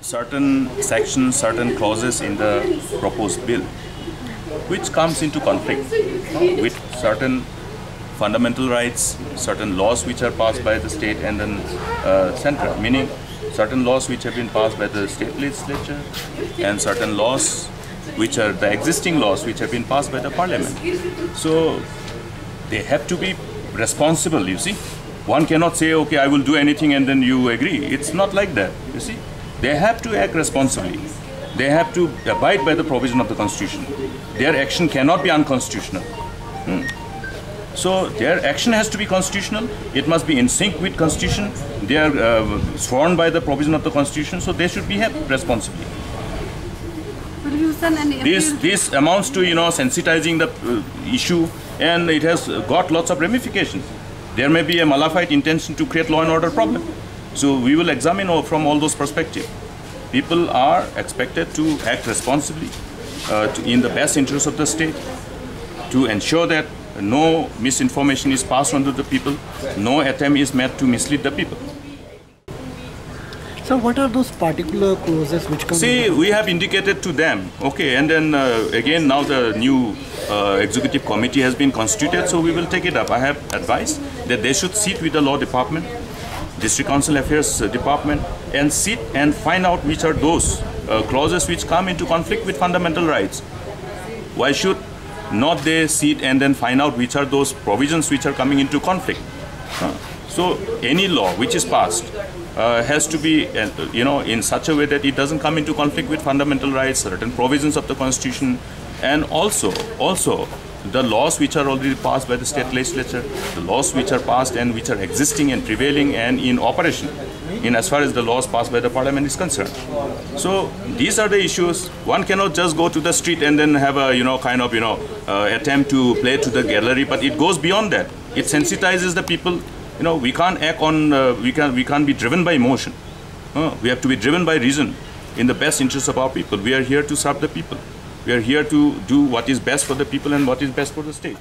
certain sections, certain clauses in the proposed bill which comes into conflict with certain fundamental rights, certain laws which are passed by the state and then central, meaning certain laws which have been passed by the state legislature and certain laws which are the existing laws which have been passed by the parliament. So they have to be responsible, you see. One cannot say, okay, I will do anything and then you agree. It's not like that, you see. They have to act responsibly. They have to abide by the provision of the Constitution. Their action cannot be unconstitutional. So their action has to be constitutional. It must be in sync with Constitution. They are sworn by the provision of the Constitution, so they should behave responsibly. This amounts to, sensitizing the issue, and it has got lots of ramifications. There may be a malefic intention to create law and order problem. So we will examine from all those perspectives. People are expected to act responsibly in the best interest of the state, to ensure that no misinformation is passed on to the people, no attempt is made to mislead the people. So what are those particular clauses which come? See, we have indicated to them, okay, and then again now the new executive committee has been constituted, so we will take it up. I have advised that they should sit with the law department, district council affairs department, and sit and find out which are those clauses which come into conflict with fundamental rights. Why should not they sit and then find out which are those provisions which are coming into conflict? So any law which is passed has to be, in such a way that it doesn't come into conflict with fundamental rights, certain provisions of the Constitution, and also the laws which are already passed by the state legislature, the laws which are passed and which are existing and prevailing and in operation, in as far as the laws passed by the parliament is concerned. So these are the issues. One cannot just go to the street and then have a attempt to play to the gallery, but it goes beyond that. It sensitizes the people. We can't act on, we can't be driven by emotion. We have to be driven by reason in the best interest of our people. We are here to serve the people. We are here to do what is best for the people and what is best for the state.